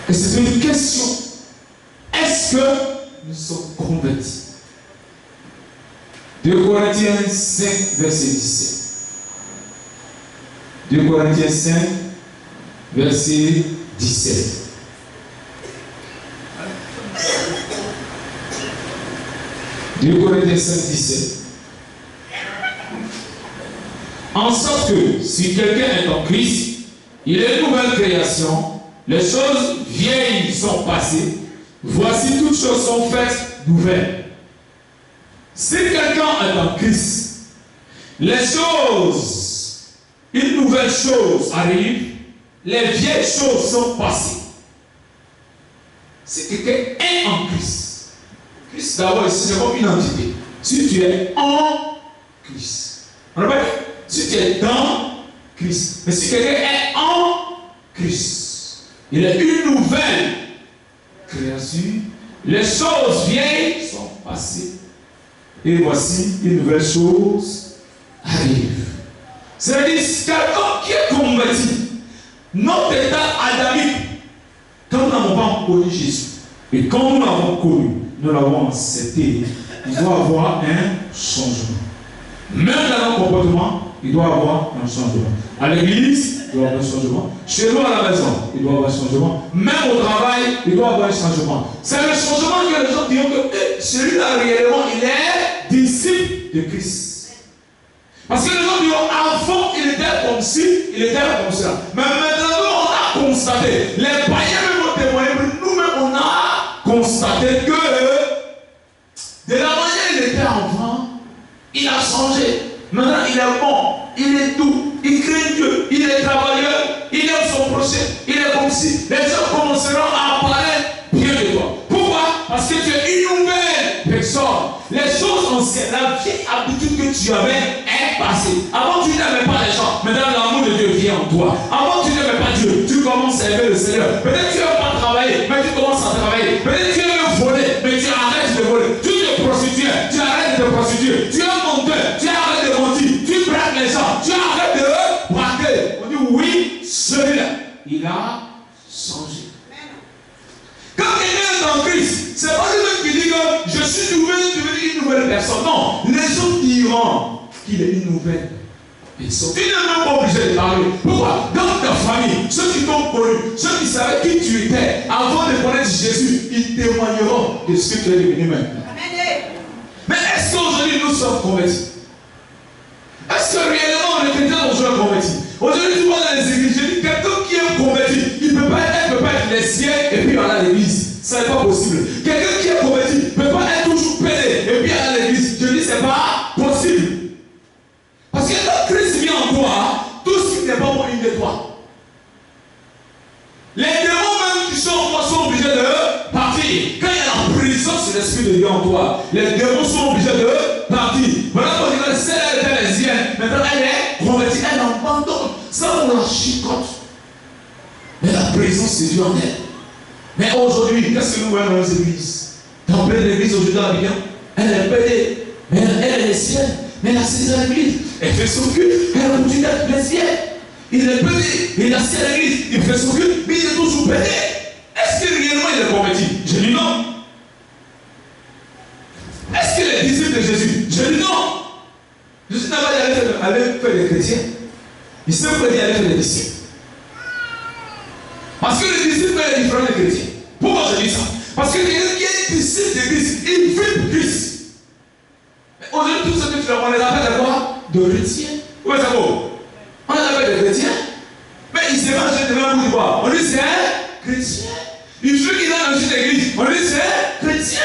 Et c'est une question. Est-ce que nous sommes convertis? 2 Corinthiens 5, verset 17. 2 Corinthiens 5, verset 17. Corinthiens 5, 17. En sorte que si quelqu'un est en Christ, il est une nouvelle création, les choses vieilles sont passées, voici toutes choses sont faites nouvelles. Si quelqu'un est en Christ, les choses, une nouvelle chose arrive, les vieilles choses sont passées. Si quelqu'un est en Christ, Christ d'abord c'est comme une entité. Si tu es en Christ, on n'a pas dit si tu es dans Christ, mais si quelqu'un est en Christ, il est une nouvelle créature. Les choses vieilles sont passées et voici une nouvelle chose arrive. C'est-à-dire quelqu'un qui est converti, notre état adamique, quand nous n'avons pas connu Jésus, et quand nous l'avons connu, nous l'avons accepté, il doit avoir un changement. Même dans notre comportement, il doit avoir un changement. À l'église, il doit avoir un changement. Chez nous à la maison, il doit avoir un changement. Même au travail, il doit avoir un changement. C'est le changement que les gens disent que celui-là réellement, il est disciple de Christ. Parce que les gens disent avant, il était comme ci, il était comme ça. Mais maintenant, on a constaté, les païens même ont témoigné, nous-mêmes on a constaté que de la manière il était avant, il a changé. Maintenant, il est bon, il est doux, il craint Dieu, il est travailleur, il aime son prochain, il est comme si les gens commenceront à apparaître bien de toi. Pourquoi? Parce que tu es une nouvelle personne. Les choses anciennes, la vieille habitude que tu avais est passée. Avant, tu n'aimais pas les gens. Maintenant, l'amour de Dieu vient en toi. Avant, tu n'aimais pas Dieu. Tu commences à aimer le Seigneur. Peut-être tu n'aimes pas travailler, mais tu commences à travailler. Peut-être tu aimes voler, mais tu arrêtes de voler. Tu te prostitues, tu arrêtes de te prostituer. Tu es un menteur, tu arrêtes de mentir. Tu braques les gens, tu arrêtes de braquer. On dit oui, celui-là, il a changé. Quand quelqu'un est en Christ, c'est pas lui-même qui dit que je suis devenu une nouvelle personne. Non, les autres diront qu'il est une nouvelle personne. Tu n'es même pas obligé de parler. Pourquoi? Dans ta famille, ceux qui t'ont connu, ceux qui savaient qui tu étais, avant de connaître Jésus, ils témoigneront de ce que tu es devenu maintenant. Mais est-ce qu'aujourd'hui nous sommes convertis? Est-ce que réellement les chrétiens sont convertis? Aujourd'hui, tu vois dans les églises, je dis quelqu'un qui est converti, il ne peut pas être lesbien et puis aller à l'église. Ce n'est pas possible. Quelqu'un qui est converti ne peut pas être toujours pédé et puis aller à l'église. Je dis ce n'est pas possible. Parce que quand Christ vient en toi, tout ce qui n'est pas bon, il nettoie. Les démons même qui sont en toi sont obligés de partir. Quand il y a la présence de l'Esprit de Dieu en toi, les démons sont obligés de partir. Voilà pourquoi celle était lesbienne, maintenant elle est convertie, elle abandonne. Ça on la chicote. Mais la présence de Dieu en elle. Mais aujourd'hui, qu'est-ce que nous voyons dans les églises? Dans plein d'églises aujourd'hui dans la Bible, elle est pédée, mais elle est lesbienne. Mais elle a saisi à l'église, elle fait son culte, elle a continué d'être lesbienne. Il est pédé, il a saisi à l'église, il fait son culte, mais il est toujours pédé. Est-ce que réellement il est converti? Je dis non. Est-ce qu'il est disciple de Jésus? Je dis non. Jésus n'a pas dit aller faire des chrétiens. Il s'est dit aller faire des disciples. Parce que le disciple est différent des chrétiens. Pourquoi je dis ça? Parce que quelqu'un qui est disciple de Christ, il vit pour Christ. Mais aujourd'hui, tout ce que tu as, on les appelle de quoi? De chrétiens. Où est-ce que on les appelle de chrétiens. Mais il se mange devant vous de quoi? On dit c'est un chrétien. Il veut qu'il a dans une église. On dit c'est un chrétien.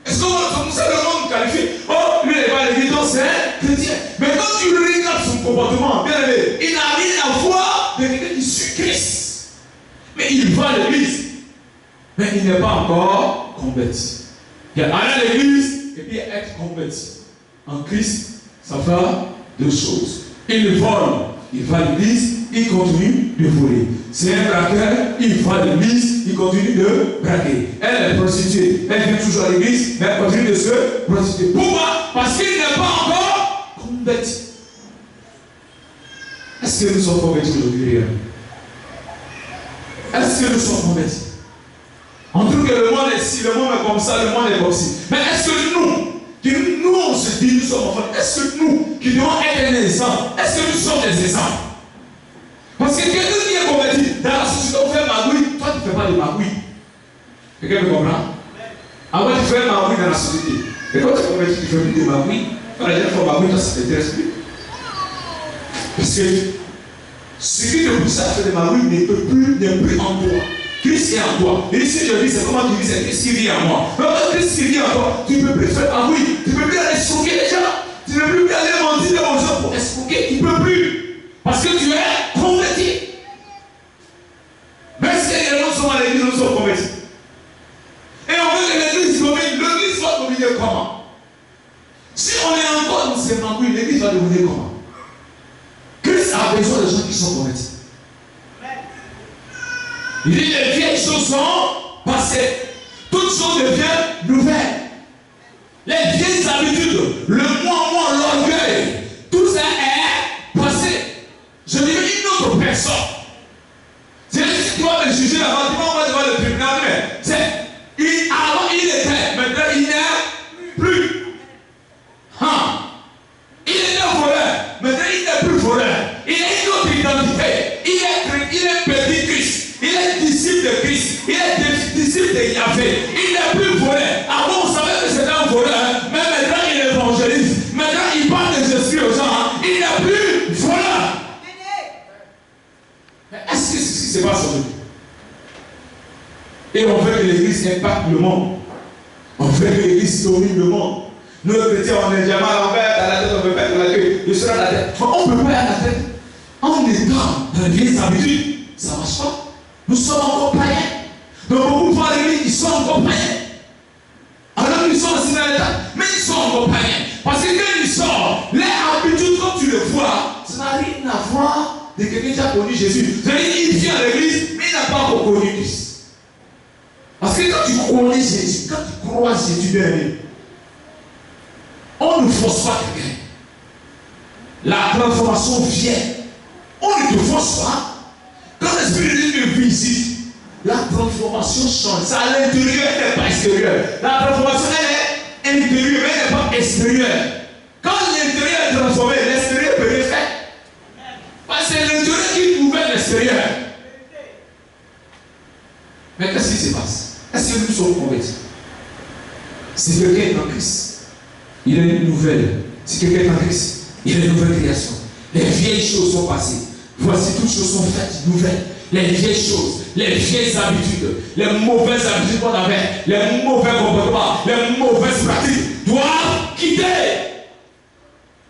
Est-ce qu'on sait le monde qualifié? Oh, lui, il n'est pas à l'église, donc c'est un chrétien. Mais quand tu regardes son comportement, bien aimé, il n'a rien à voir de quelqu'un qui suit Christ. Mais il va à l'église. Mais il n'est pas encore converti. Il y a aller à l'église et puis être converti. En Christ, ça fait deux choses. Il vole, il va à l'église, il continue de voler. C'est un braqueur, il va à l'église, il continue de braquer. Elle est prostituée, elle vient toujours à l'église, mais elle continue de se prostituer. Pourquoi? Parce qu'il n'est pas encore converti. Est-ce que nous sommes convertis aujourd'hui? Est-ce que nous sommes convertis? On trouve que le monde est ci, le monde est comme ça, le monde est comme ci. Mais est-ce que nous on se dit, nous sommes enfants, est-ce que nous, qui devons être des exemples, est-ce que nous sommes des exemples? Parce que quelqu'un qui est converti, dans la société, on fait magouille, toi tu ne fais pas de magouille. Quelqu'un me comprend? Avant tu fais magouille dans la société. Et quand tu es converti, tu fais plus de magouille. Quand les gens font magouille, toi ça ne t'intéresse plus. Parce que celui qui te pousse à faire des magouilles n'est plus en toi. Christ est en toi. Et ici je dis, c'est comment tu dis, c'est Christ qui vit en moi. Mais quand Christ qui vit en toi, tu ne peux plus faire magouille. Tu ne peux plus aller escroquer les gens. Tu ne peux plus aller mentir aux gens pour escroquer. Tu ne peux plus. Parce que tu es converti. Même si les gens sont à l'église, nous sommes convertis. Et on veut que l'église domine. L'église va dominer comment? Si on est encore dans ces magouilles, l'église va dominer comment? Christ a besoin de gens qui sont convertis. Il dit les vieilles choses sont passées. Toutes choses deviennent nouvelles. Les vieilles habitudes, le moi, l'orgueil, tout ça est passé. Je dirais une autre personne. C'est juste que tu vas me juger avant, tu vas devant le tribunal, mais c'est avant il était, maintenant il n'est plus. Il était voleur, maintenant il n'est plus voleur. Il a une autre identité. Il est petit Christ. Il est disciple de Christ. Il est disciple de Yahvé. Il n'est plus voleur. Avant on savait que c'était un voleur, mais maintenant il évangélise. Maintenant il parle des esprits aux gens. Il n'est plus voleur. Mais est-ce que c'est ce qui se passe aujourd'hui? Et on veut que l'église impacte le monde. On veut que l'église domine le monde. Nous, les chrétiens, on est jamais à l'envers, à la tête, on veut mettre la queue, je serai à la tête. On ne peut pas être à la tête. En étant dans les vieilles habitudes, ça ne marche pas. Nous sommes encore païens. Donc beaucoup vont à l'église, ils sont encore païens. Alors ils sont aussi dans l'état, mais ils sont encore païens. Parce que quand ils sortent, les habitudes, quand tu le vois, ça n'a rien à voir de quelqu'un qui a connu Jésus. C'est-à-dire qu'il vient à l'église, mais il n'a pas encore connu Christ. Parce que quand tu connais Jésus, quand tu crois Jésus bien aimé, on ne force pas quelqu'un. La transformation vient. On ne te force pas. Quand l'Esprit de Dieu te visite, la transformation change. C'est à l'intérieur, elle n'est pas extérieure. La transformation, elle est intérieure, mais elle n'est pas extérieure. Quand l'intérieur est transformé, l'extérieur peut rien faire. Parce que c'est l'intérieur qui nouvelle l'extérieur. Mais qu'est-ce qui se passe? Est-ce que nous sommes convertis? Si quelqu'un est en Christ, il a une nouvelle. Si quelqu'un est en Christ, il a une nouvelle création. Les vieilles choses sont passées. Voici toutes choses sont faites nouvelles. Les vieilles choses, les vieilles habitudes, les mauvaises habitudes qu'on avait, les mauvais comportements, les mauvaises pratiques doivent quitter.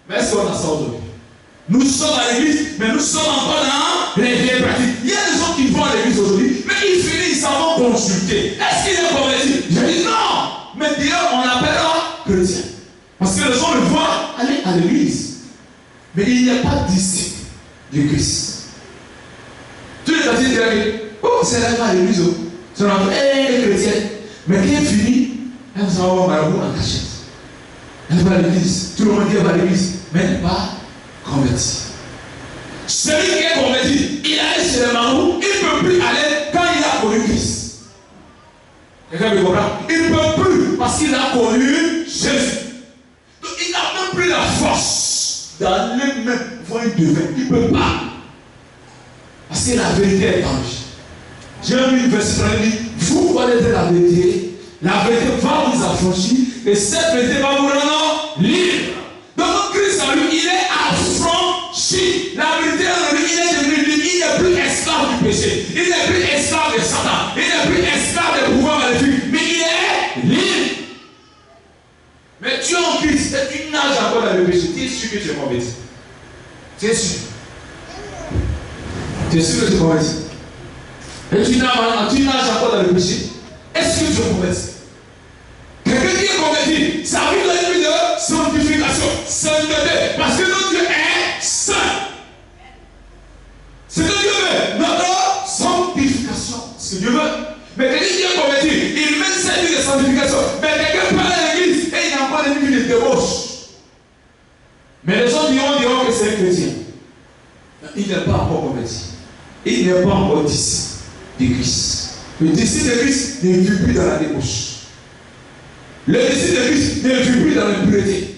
Mais est-ce qu'on a ça aujourd'hui? Nous sommes à l'église, mais nous sommes encore dans les vieilles pratiques. Il y a des gens qui vont à l'église aujourd'hui, mais ils finissent, ils s'en vont consulter. Est-ce qu'il est converti? Je dis non. Mais d'ailleurs, on l'appellera chrétien. Parce que les gens le voient aller à l'église. Mais il n'y a pas de disciple de Christ. Tous les chrétiens disent, oh, c'est là à l'église. C'est là, les chrétiens. Mais quand il finit, elle s'en va au marabout en cachette. Elle va à l'église. Tout le monde dit elle va à l'église. Mais elle n'est pas converti. Celui qui est converti, il allait chez les marabouts, il ne peut plus aller quand il a connu Christ. Quelqu'un me comprend? Il ne peut plus parce qu'il a connu Jésus. Donc il n'a même plus la force d'aller même voir une devin. Il ne peut pas. Parce que la vérité est en lui. J'ai lu une verset qui dit, vous connaîtrez la vérité va vous affranchir et cette vérité va vous rendre libre. Donc Christ en lui, il est affranchi. La vérité en lui, il est devenu libre. Il n'est plus esclave du péché. Il n'est plus esclave de Satan. Il n'est plus esclave des pouvoirs maléfiques. Mais il est libre. Mais tu es en Christ et tu nages encore dans le péché. Tu es sûr que tu es converti. Tu es sûr. Tu es sûr que tu es converti. Et tu nages encore dans le péché. Est-ce que tu es converti? Quelqu'un qui est converti, ça arrive dans une vie de sanctification, sainteté. Parce que notre Dieu est saint. C'est que Dieu veut, notre sanctification. Ce que Dieu veut. Mais quelqu'un qui est converti, il mène sa vie de sanctification. Mais quelqu'un parle à l'église et il n'a pas de vie de débauche. Mais les gens diront que c'est un chrétien. Il n'est pas encore converti. Il n'est pas encore disciple de Christ. Le disciple de Christ ne vit plus dans la débauche. Le disciple de Christ ne vit plus dans l'impureté.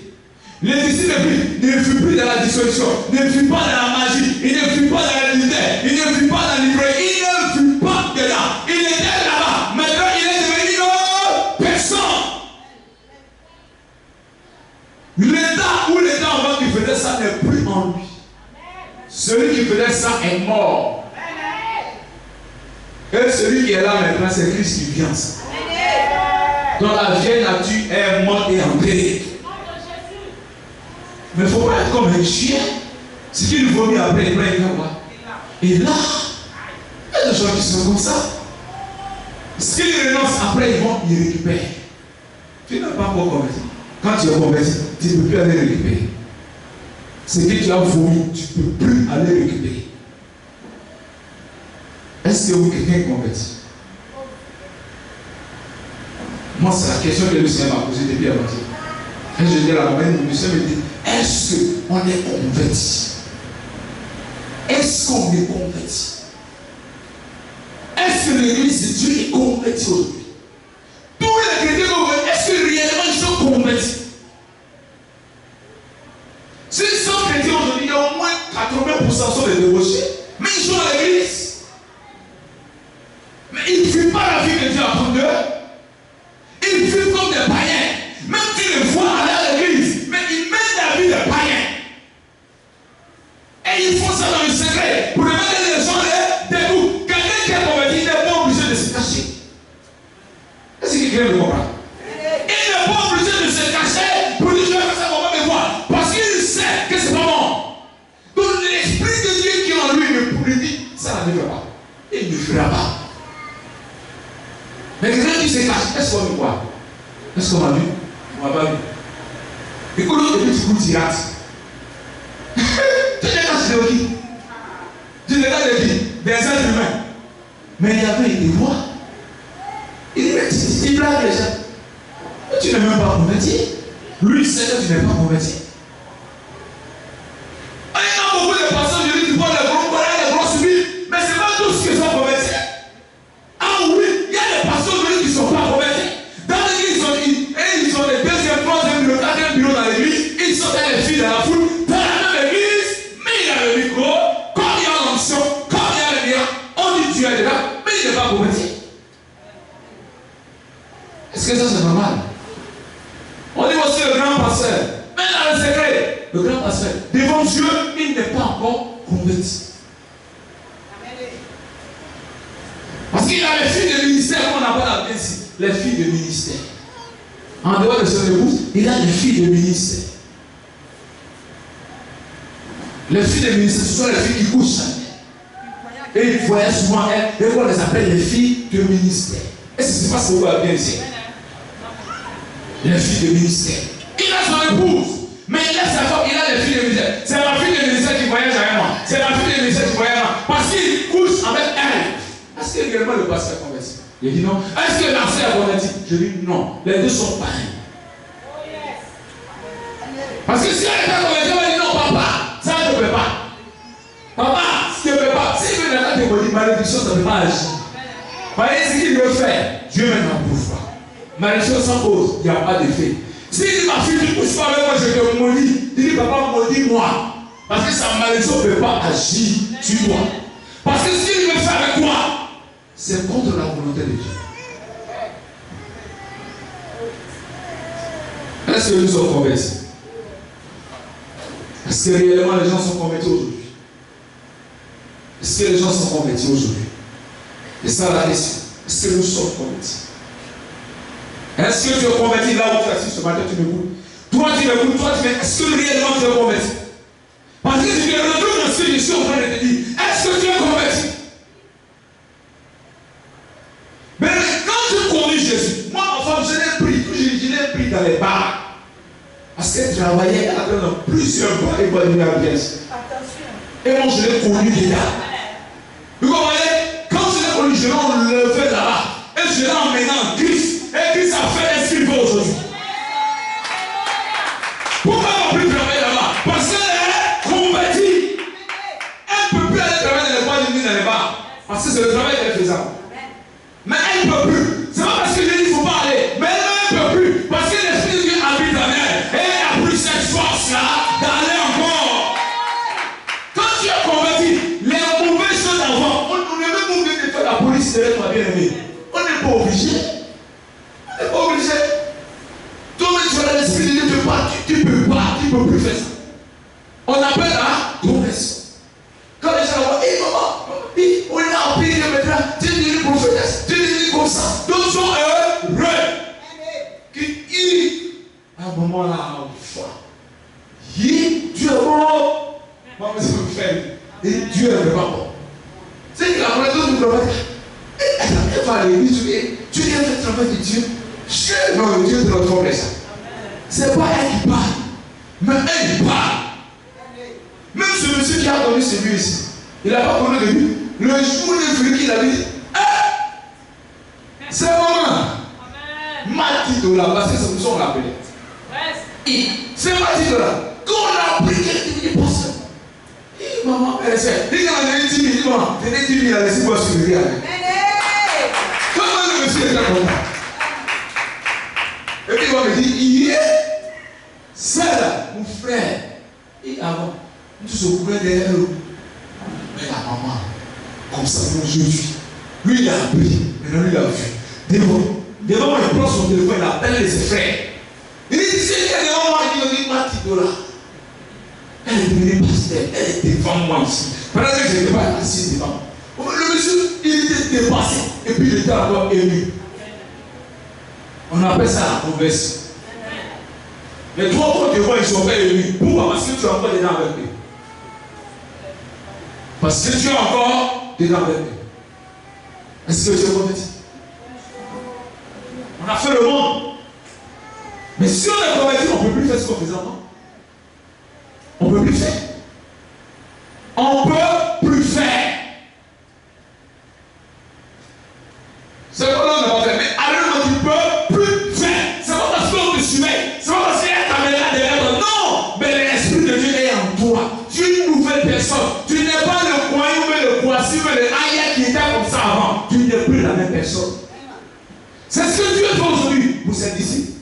Le disciple de Christ ne vit plus dans la dissolution, ne vit pas dans la magie, il ne vit pas dans l'adultère, il ne vit pas dans l'ivraie, il ne vit pas dedans. Il était là-bas, maintenant il est devenu une autre personne. L'état où l'état avant qui faisait ça n'est plus en lui. Celui qui faisait ça est mort. Et celui qui est là maintenant, c'est Christ qui vient. Donc la vieille nature est morte et enterrée. Mais il ne faut pas être comme un chien. Ce qu'il vomit après, il va voir. Et là, il y a des gens qui sont comme ça. Ce qu'ils renoncent après, ils vont y récupérer. Tu n'as pas encore converti. Quand tu es converti, tu ne peux plus aller récupérer. Ce que tu as vomi, tu ne peux plus aller récupérer. Est-ce que vous, quelqu'un est converti? Moi, c'est la question que le Seigneur m'a posée depuis avant-hier. Et je dis à la maman, le Seigneur me dit, est-ce qu'on est converti? Est-ce qu'on est converti? Est-ce que l'église de Dieu est convertie aujourd'hui? Tous les chrétiens convertis, est-ce que réellement ils sont convertis? S'ils sont chrétiens aujourd'hui, il y a au moins 80% sont des débauchés, mais ils sont à l'église. Mais ils ne vivent pas la vie que Dieu a pour eux. Ils vivent comme des païens. Même tu les vois aller à l'église, mais ils mènent la vie des païens. Et ils font ça dans le secret pour mettre les gens debout. Quelqu'un qui est converti n'est pas obligé de se cacher. Est-ce que quelqu'un me comprend? Il n'est pas obligé de se cacher pour dire je vais faire ça pour me voir. Parce qu'il sait que c'est pas bon. Donc l'esprit de Dieu qui est en lui lui dit ça ne le fait pas. Il ne le fera pas. Mais quelqu'un qui se cache, est-ce qu'on me voit? Est-ce qu'on m'a vu? On m'a pas vu. Écoute, et puis tu cours, tu rates. Tu te caches de qui? Tu te caches de qui? Des êtres humains. Mais il y avait des voix. Il dit, mais tu blagues les gens. Mais tu n'es même pas converti. Lui, il sait que tu n'es pas converti. Il y a beaucoup de personnes, je dis, tu vois les gros colères, les grosses vies, mais ce n'est pas tous qui sont convertis. Ah oui, il y a des personnes qui ne sont pas convertis. Dans l'église, ils ont les deuxième, troisième, le quatrième bureau dans l'église. Ils sont dans les filles de la foule, dans la même église, mais il y a le micro, comme il y a l'onction, comme il y a le miracle, on dit tu es là, mais il n'est pas converti. Est-ce que ça c'est normal? On dit aussi le grand pasteur, mais dans le secret, le grand pasteur, devant Dieu, il n'est pas encore converti. Parce qu'il a les filles de ministère, on n'a pas la ici, les filles de ministère. En dehors de son épouse, il a les filles de ministère. Les filles de ministère, ce sont les filles qui couchent. Et ils voyaient souvent elles, et on les appelle les filles de ministère. Est-ce que c'est pas ce que vous avez bien ici? Les filles de ministère. Il a son épouse, mais il a sa femme, il a les filles de ministère. C'est la fille de ministère qui voyage avec moi. C'est la fille de ministère qui voyage avec moi. Parce qu'il couche avec elle. Est-ce que réellement le pasteur est converti? Il dit non. Est-ce que l'ancien est converti? Je dis non. Les deux sont pareils. Parce que si elle n'est pas convertie, elle dit non, papa, ça ne peut pas. Papa, ça ne peut pas. Si il veut la démolir, malédiction, ça ne peut pas agir. Voyez ce qu'il veut faire. Dieu maintenant pousse pas. Malédiction sans cause, il n'y a pas d'effet. S'il dit ma fille, tu ne pousses pas avec moi, je te maudis. Il dit papa, maudis-moi. Parce que sa malédiction ne peut pas agir sur toi. Parce que ce qu'il veut faire avec toi, c'est contre la volonté de Dieu. Est-ce que nous sommes convertis? Est-ce que réellement les gens sont convertis aujourd'hui? Est-ce que les gens sont convertis aujourd'hui? Et ça la question. Est-ce que nous sommes convertis? Est-ce que tu es converti là où tu es assis ce matin, tu m'écoutes? Toi tu m'écoutes, toi tu m'écoutes. Est-ce que réellement tu es converti? Parce que si tu te retrouves dans ce que je suis en train de te dire, est-ce que tu es converti? Mais quand tu connais Jésus, moi ma femme, je l'ai pris dans les bars. Parce qu'elle travaillait dans plusieurs bars et va devenir à pièce. Et moi je l'ai connu déjà. Vous comprenez? Quand je l'ai connu, je l'ai enlevé là-bas. Et je l'ai emmené en Christ. Et Christ a fait ce qu'il veut aujourd'hui. Pourquoi elle ne va plus travailler là-bas? Parce qu'elle est convertie. Elle ne peut plus aller travailler dans les bars, dans les bars. Parce que c'est le travail qu'elle faisait. Mais elle ne peut plus. C'est pas parce que je dis qu'il ne faut pas aller, mais elle ne peut plus. Parce que l'Esprit de Dieu habite en elle. Et elle a pris cette force-là d'aller encore. Quand tu es converti, les mauvaises choses avant, on n'est même pas obligé de faire la police de l'être bien-aimé. On n'est pas obligé. On n'est pas obligé. Toi-même, tu as l'Esprit de Dieu te parle, tu ne peux pas, tu ne peux plus faire ça. On appelle la conversion. Quand les gens voient, hé maman, on est là en pays maintenant, tu es devenu prophétesse, tu es devenu comme ça. D'autres sont heureux. Qui, à un moment là, enfin, Dieu est bon. Moi, je me fais. Et Dieu est vraiment bon. C'est que la conversion du prophète, elle va à l'église, tu viens faire le travail de Dieu. Non, Dieu te retrouve ça. C'est pas elle qui parle, mais elle parle. Même ce monsieur qui a donné celui ici, il n'a pas connu de lui. Le jour de celui qu'il a dit, c'est maman. Matitola, parce que c'est comme ça qu'on l'appelait. C'est Matitola. Quand on a pris quelqu'un qui passe, maman, elle sait. Il a donné 10 000, maman. Tenez 10 000, il a laissé moi sur le riz. Comment le monsieur est là comme ça? Et puis il va me dire, c'est là, mon frère. Et avant, nous se couvrait derrière eux. Mais la maman, comme ça, aujourd'hui, lui il a appris, maintenant lui il a vu. Devant moi, il prend son téléphone, il appelle ses frères. Il dit, c'est qui est devant moi? Il dit, Matitola. Elle est devenue pasteur, elle est devant moi ici. Pendant que je n'étais pas assis devant. Le monsieur, il était dépassé, et puis il était encore ému. On appelle ça la conversion. Mais toi, quand tu vois, ils ne sont pas émus. Pourquoi? Parce que tu es encore dedans avec eux. Parce que tu es encore dedans avec eux. Est-ce que tu es converti? On a fait le monde. Mais si on est converti, on ne peut plus faire ce qu'on faisait avant. On ne peut plus faire. On ne peut plus faire. C'est pas qu'on n'a pas fait. Mais à l'heure où tu ne peux plus faire. C'est pas parce qu'on te surveille. C'est pas parce qu'il y a ta caméra derrière toi. Non. Mais l'Esprit de Dieu est en toi. Tu es une nouvelle personne. Tu n'es pas le croyant, mais le croissant, mais le aïe qui était comme ça avant. Tu n'es plus la même personne. C'est ce que Dieu fait aujourd'hui. Vous êtes ici.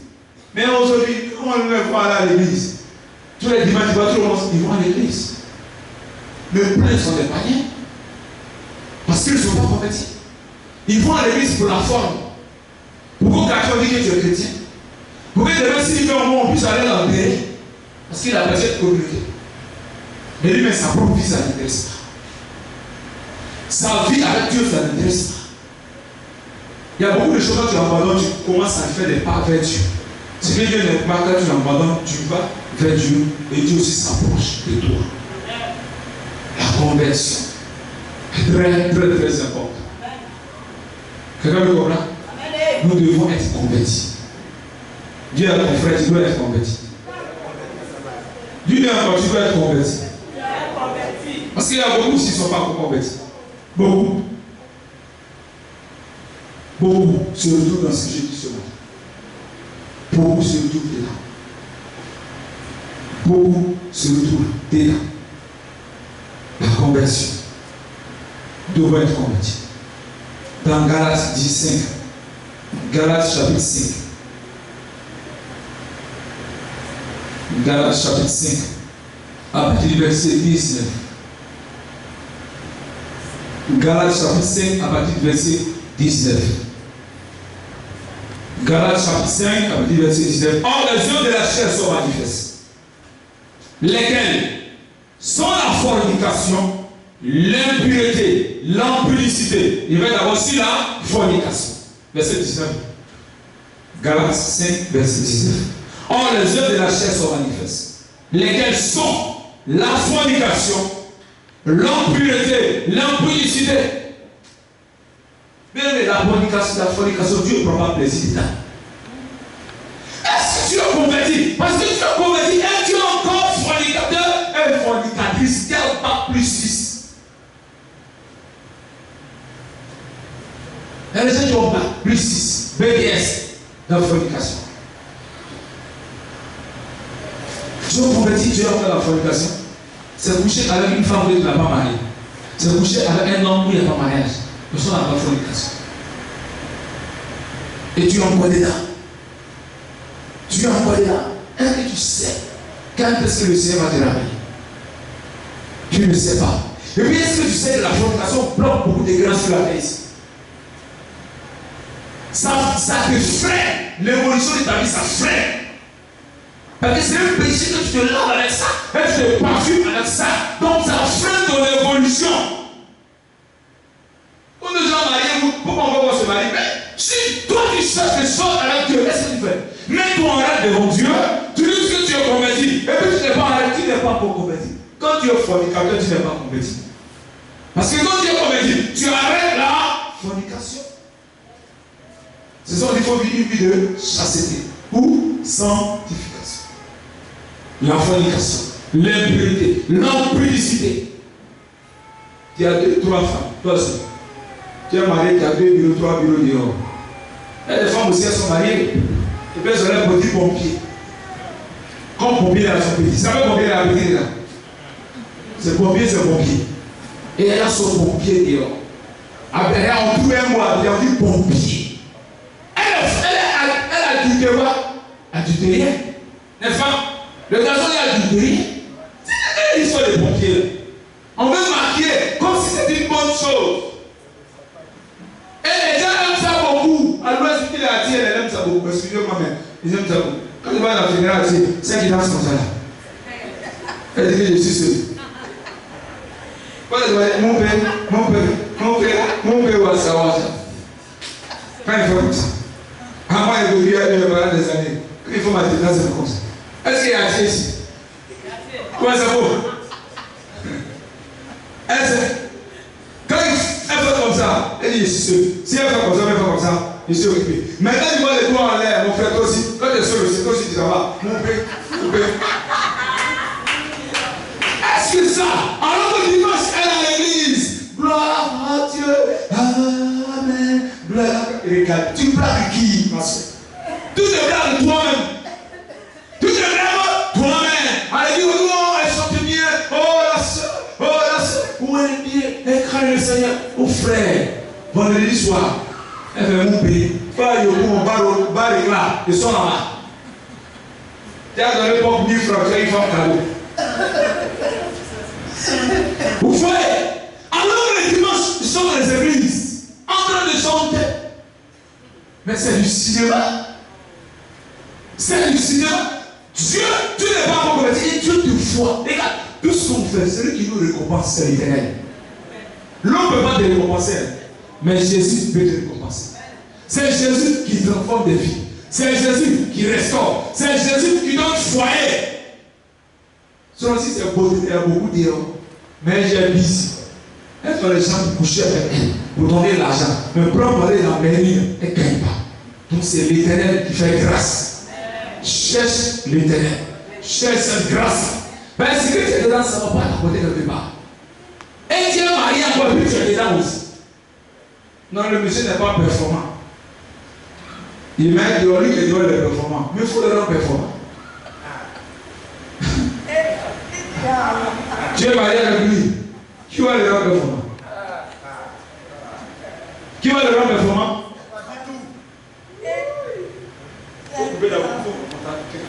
Mais aujourd'hui, comment on le voit à l'église? Tous les dimanches, ils vont à l'église. Mais plein sont des païens. Parce qu'ils ne sont pas convertis. Ils vont à l'église pour la forme. Pourquoi quelqu'un dit que tu es chrétien? Pourquoi demain, s'il fait un moment, on puisse aller l'enterrer? Parce qu'il a perdu cette communauté. Mais lui, mais sa propre vie, ça ne l'intéresse pas. Sa vie avec Dieu, ça ne l'intéresse pas. Il y a beaucoup de choses que tu abandonnes, tu commences à faire des pas vers Dieu. Ce qui vient de pas que tu abandonnes, tu vas vers Dieu et Dieu aussi s'approche de toi. La conversion est très, très, très importante. Quelqu'un me comprend? Nous devons être convertis. Dis à ton frère, tu dois être converti. Dis encore, tu dois être converti. Parce qu'il y a beaucoup qui ne sont pas convertis. Beaucoup. Beaucoup se retrouvent dans ce que j'ai dit ce matin. Beaucoup se retrouvent dedans. Beaucoup se retrouvent dedans. La conversion. Nous devons être convertis. Dans Galates 15. Galates chapitre 5. Galates chapitre 5. À partir du verset 19. Galates chapitre 5 à partir du verset 19. Galates chapitre 5 à partir du verset 19. Or les œuvres de la chair sont manifestes. Lesquelles sont la fornication, l'impureté, l'impudicité. Il va d'abord sur la fornication. Verset 19. Galates 5, verset 19. Or les œuvres de la chair sont manifestes. Lesquelles sont la fornication, l'impureté, l'impudicité. Mais la fornication, Dieu ne prend pas plaisir dedans. Est-ce que tu es converti? Parce que tu es converti et tu es encore fornicateur et fornicatrice. Quel pas plus 6? Et les gens qui ont pas plus 6. BDS dans la fornication. Tu es converti, tu es encore dans la fornication. C'est coucher avec une femme où tu n'as pas marié. C'est coucher avec un homme où il n'y a pas mariage. Nous sommes dans la fornication. Et tu es encore dedans. Tu es encore dedans. Est-ce que tu sais quand est-ce que le Seigneur va te ramener? Tu ne sais pas. Et puis est-ce que tu sais que la fornication bloque beaucoup de grâces sur la terre ici? Ça te freine. L'évolution de ta vie, ça freine. Parce que c'est un péché que tu te laves avec ça. Et tu te parfumes avec ça. Donc ça freine ton évolution. Quand les gens mariés, pourquoi on va voir se marier? Mais si toi tu cherches des choses avec Dieu, qu'est-ce que tu fais? Mets-toi en règle devant Dieu. Tu dis que tu es converti. Et puis tu n'es pas en règle, tu n'es pas encore converti. Quand tu es fornicateur, tu n'es pas converti. Parce que quand tu es converti, tu arrêtes la fornication. C'est ça qu'il faut vivre une vie de chasteté ou sanctification. La fornication, l'impurité, l'impudicité. Tu as 2, 3 femmes, toi aussi. Tu es marié, tu as 2 bureaux, 3 bureaux dehors. Et les femmes aussi, elles sont mariées. Et puis elles ont l'air petits pompiers. Comme pompier là, elles sont petits. Ça veut pompier là, petit là. C'est pompier, c'est pompier. Et elles sont pompiers dehors. Après, on trouve un mot, on dit pompier. Elle a dit que quoi? Adultérien. Les femmes, le garçon est adultérien. C'est l'histoire des pompiers. On veut marquer comme si c'était une bonne chose. Et les gens aiment ça beaucoup. À l'ouest, il a dit, elle aime ça beaucoup. Parce que moi-même, ils aiment ça beaucoup. Quand tu vas à la fédérale, c'est qui danse comme ça là. Elle dit que je suis seul. Mon père va savoir ça. Quand il fait comme ça. Avant, il évoluait pendant des années. Quand il faut maintenant, c'est comme ça. Est-ce qu'il y a un ici? Comment ça vaut? Quand elle fait comme ça, elle dit je suis seul. Si elle fait comme ça, elle fait comme ça, je suis occupé. Maintenant, il voit les doigts en l'air, mon frère, toi aussi. Quand tu es seul, c'est toi aussi qui s'en va. Mon père, mon père. Est-ce que ça, alors que dimanche, elle est à l'église, gloire à Dieu, amen, gloire. Regarde, tu blagues qui, ma soeur? Tu te blagues toi-même. Tu te blagues toi-même. Elle dit, oh non, elle chante bien. Oh la soeur, où elle est bien. Elle craint le Seigneur. Oh frère, vendredi soir, elle fait mon pays. Pas yo, on va là, ils sont là-bas. Tu as donné pour 1000 francs, tu as une femme cadeau. Vous voyez? Alors les dimanches, ils sont dans les églises, en train de chanter. Mais c'est du cinéma. C'est du cinéma. Dieu, tu n'es pas encore converti, Dieu te voit. Regarde, tout ce qu'on fait, celui qui nous récompense, c'est l'Éternel. L'homme ne peut pas te récompenser, mais Jésus peut te récompenser. C'est Jésus qui transforme des vies. C'est Jésus qui restaure. C'est Jésus qui donne foyer. Ça aussi, c'est beau, il y a beaucoup de gens. Mais j'ai busy. Elle fait les gens coucher avec elle pour donner l'argent. Mais pour aller dans la mairie, elle ne gagne pas. Donc c'est l'Éternel qui fait grâce. Cherche l'Éternel. Cherche cette grâce. Parce que tu es dedans, ça ne va pas t'apporter quelque part. Et tu es marié encore, puis tu es dedans aussi. Non, le monsieur n'est pas performant. Il met dehors, lui qui est dehors, il est performant. Mais il faut le rendre performant. Tu es marié avec lui. Qui va le rendre performant? Qui va le rendre performant?